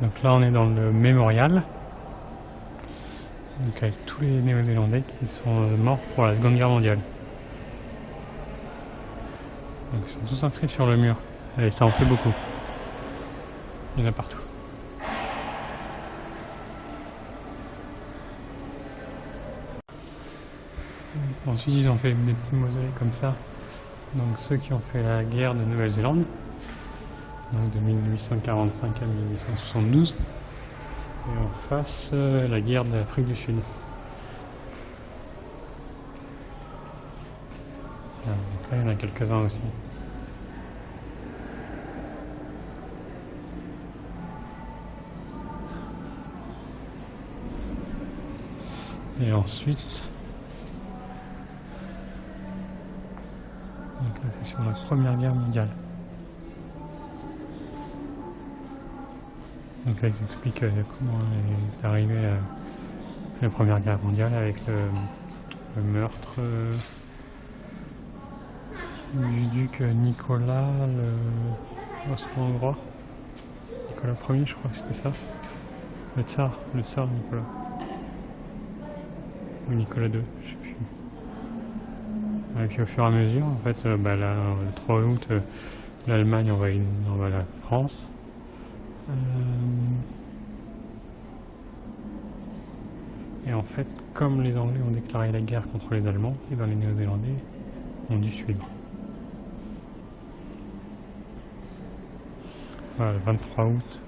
Donc là on est dans le mémorial, donc avec tous les Néo-Zélandais qui sont morts pour la Seconde Guerre mondiale. Donc ils sont tous inscrits sur le mur, et ça en fait beaucoup. Il y en a partout. Ensuite ils ont fait des petits mausolées comme ça, donc ceux qui ont fait la guerre de Nouvelle-Zélande, donc de 1845 à 1872, et en face la guerre de l'Afrique du Sud. Donc là il y en a quelques-uns aussi. Et ensuite, donc là c'est sur la Première Guerre mondiale. Donc là ils expliquent comment est arrivée la Première Guerre mondiale avec le meurtre du duc Nicolas l'Austro-Hongrois. Nicolas Ier, je crois que c'était ça. Le tsar Nicolas. Ou Nicolas II, je sais plus. Et puis au fur et à mesure, en fait, là, le 3 août, l'Allemagne envahit la France. Et en fait, comme les Anglais ont déclaré la guerre contre les Allemands, et ben les Néo-Zélandais ont dû suivre. Voilà, le 23 août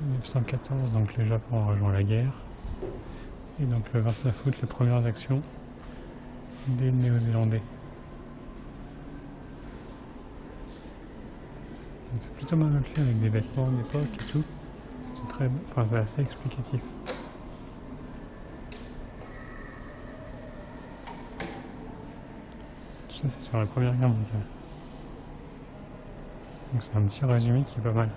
1914, donc le Japon a rejoint la guerre. Et donc le 29 août, les premières actions des Néo-Zélandais. C'est plutôt mal fait avec des vêtements d'époque et tout. C'est assez explicatif. Tout ça c'est sur la Première Guerre mondiale. Donc c'est un petit résumé qui est pas mal.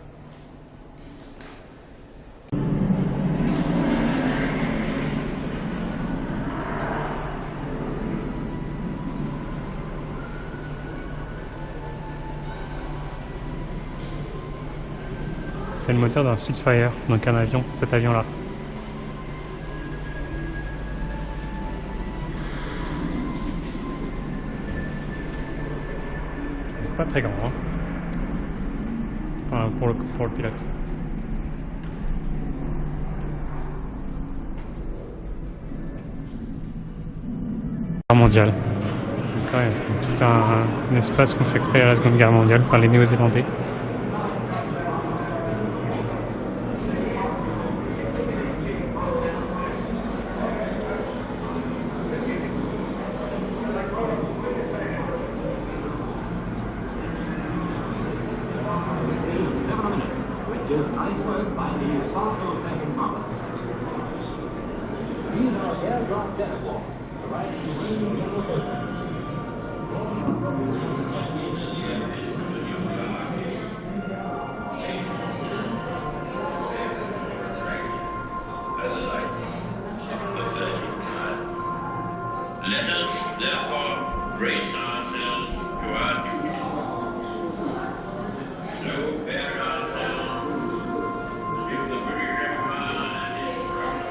C'est le moteur d'un Spitfire, donc un avion, cet avion-là. C'est pas très grand, hein. Enfin, pour le pilote. Guerre mondiale. Donc, ouais, tout un espace consacré à la Seconde Guerre mondiale, enfin les Néo-Zélandais. Let us therefore brace ourselves to our duty. So bear ourselves if the British Empire and its progress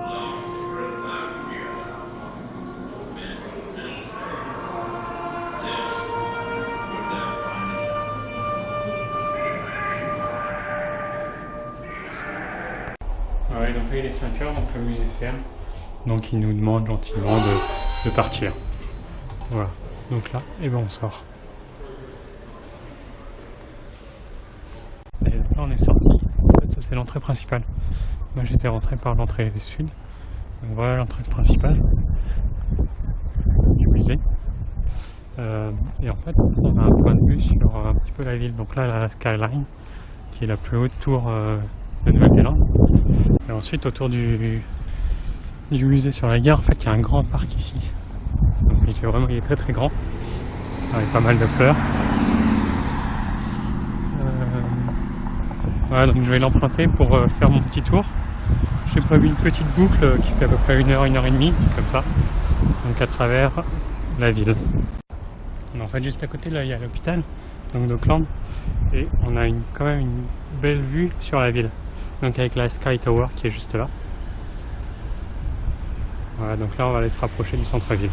long for a thousand years. Men will still say, this was their final. Ouais, donc là il est 5 heures, donc le musée ferme. Donc il nous demande gentiment de partir. Voilà. Donc là, et ben on sort. Et là on est sorti. En fait ça c'est l'entrée principale. Moi j'étais rentré par l'entrée sud. Donc voilà l'entrée principale du musée. Et en fait on a un point de vue sur un petit peu la ville. Donc là la Skyline, qui est la plus haute tour de Nouvelle-Zélande. Et ensuite autour du musée sur la gare, en fait il y a un grand parc ici. Donc, il est très très grand, avec pas mal de fleurs. Voilà, donc je vais l'emprunter pour faire mon petit tour. J'ai prévu une petite boucle qui fait à peu près 1 heure et demie, comme ça, donc à travers la ville. En fait, juste à côté, là, il y a l'hôpital, donc d'Auckland, et on a quand même une belle vue sur la ville. Donc avec la Sky Tower qui est juste là. Voilà, donc là, on va aller se rapprocher du centre-ville.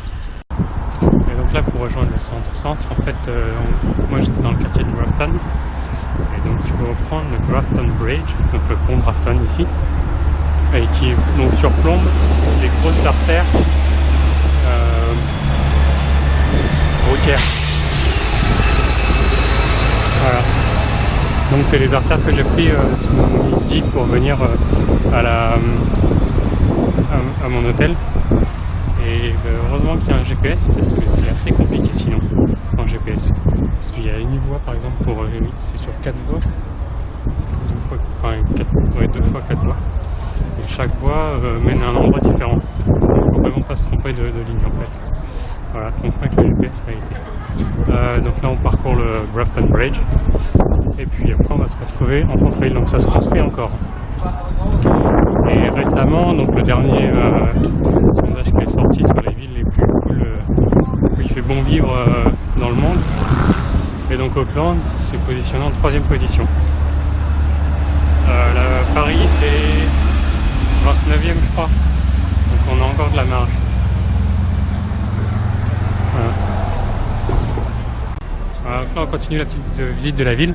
Et donc là, pour rejoindre le centre-centre, en fait, moi j'étais dans le quartier de Grafton, et donc il faut prendre le Grafton Bridge, donc le pont Grafton ici, et qui donc surplombe des grosses artères routières. Voilà. Donc c'est les artères que j'ai pris ce midi pour venir à mon hôtel. Et heureusement qu'il y a un GPS parce que c'est assez compliqué sinon, sans GPS. Parce qu'il y a une voie par exemple pour c'est sur 4 voies. 2 fois 4 voies. Et chaque voie mène à un endroit différent. Il ne faut vraiment pas se tromper de ligne en fait. Voilà, donc avec le GPS ça a été. Donc là on parcourt le Grafton Bridge. Et puis après on va se retrouver en centre-ville, donc ça se construit encore. Et récemment, donc le dernier sondage qui est sorti sur les villes les plus cool, où il fait bon vivre dans le monde, et donc Auckland s'est positionné en 3e position. Paris c'est 29e je crois, donc on a encore de la marge. Voilà. Alors là on continue la petite visite de la ville,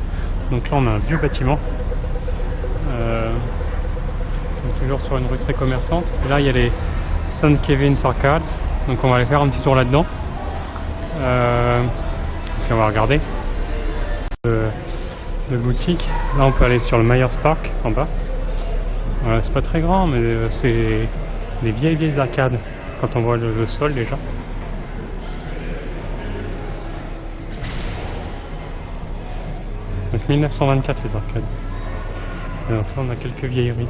donc là on a un vieux bâtiment. Toujours sur une rue très commerçante. Et là il y a les St. Kevin's Arcades, donc on va aller faire un petit tour là-dedans. Puis on va regarder de boutique. Là on peut aller sur le Myers Park en bas. Voilà, c'est pas très grand mais c'est des vieilles arcades quand on voit le sol déjà. Donc 1924 les arcades. Et donc là on a quelques vieilleries.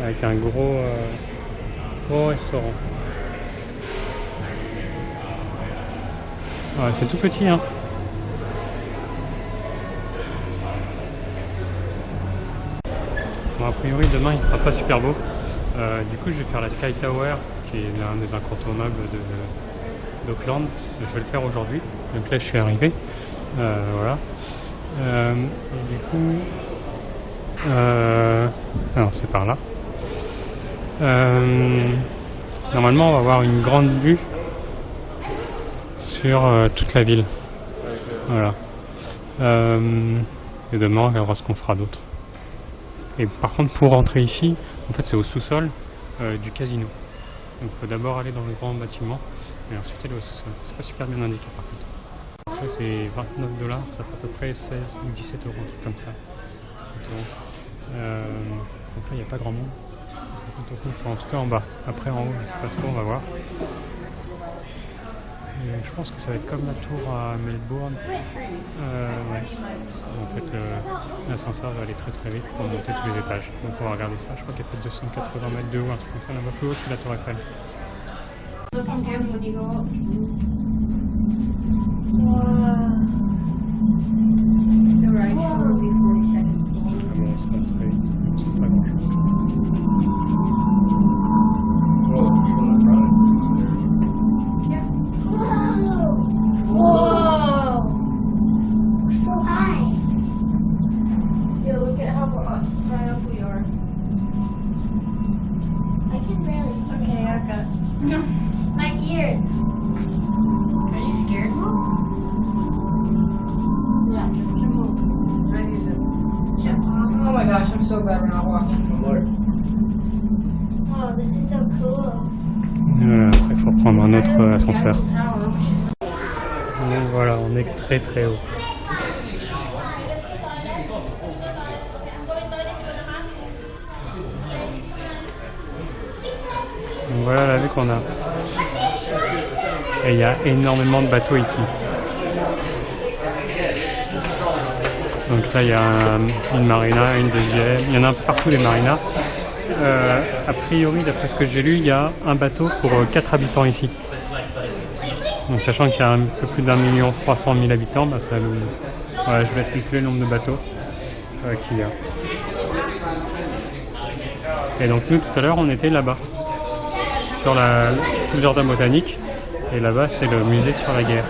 Avec un gros restaurant. Ouais, c'est tout petit hein. Bon, a priori demain il fera pas super beau. Du coup je vais faire la Sky Tower qui est l'un des incontournables d'Auckland. Je vais le faire aujourd'hui. Donc là je suis arrivé. Voilà. Et du coup alors c'est par là. Normalement on va avoir une grande vue sur toute la ville. Voilà. Et demain on verra ce qu'on fera d'autre. Et par contre pour rentrer ici, en fait c'est au sous-sol du casino. Donc il faut d'abord aller dans le grand bâtiment et ensuite aller au sous-sol. C'est pas super bien indiqué par contre. Après c'est 29$, ça fait à peu près 16 ou 17€, un truc comme ça. 17€. Donc là il n'y a pas grand monde. Enfin, en tout cas en bas. Après en haut je sais pas trop, on va voir. Et je pense que ça va être comme la tour à Melbourne. Ouais. En fait l'ascenseur va aller très vite pour monter tous les étages. Donc on va regarder ça. Je crois qu'elle fait 280 mètres de haut, un truc comme ça, là-bas plus haut que la tour Eiffel. C'est pas grand chose. My ears. Are you scared, Mom? Yeah, just keep moving. Ready to jump off. Oh my gosh, I'm so glad we're not walking anymore. Wow, this is so cool. Après il faut prendre un autre ascenseur. Donc voilà, on est très haut. Donc voilà la vue qu'on a. Et il y a énormément de bateaux ici. Donc là il y a une marina, une deuxième, il y en a partout des marinas. A priori d'après ce que j'ai lu, il y a un bateau pour 4 habitants ici. Donc sachant qu'il y a un peu plus d'1,3 million habitants, bah, ça, voilà, je vais calculer le nombre de bateaux qu'il y a. Et donc nous tout à l'heure on était là-bas, sur tout le jardin botanique. Et là-bas, c'est le musée sur la guerre.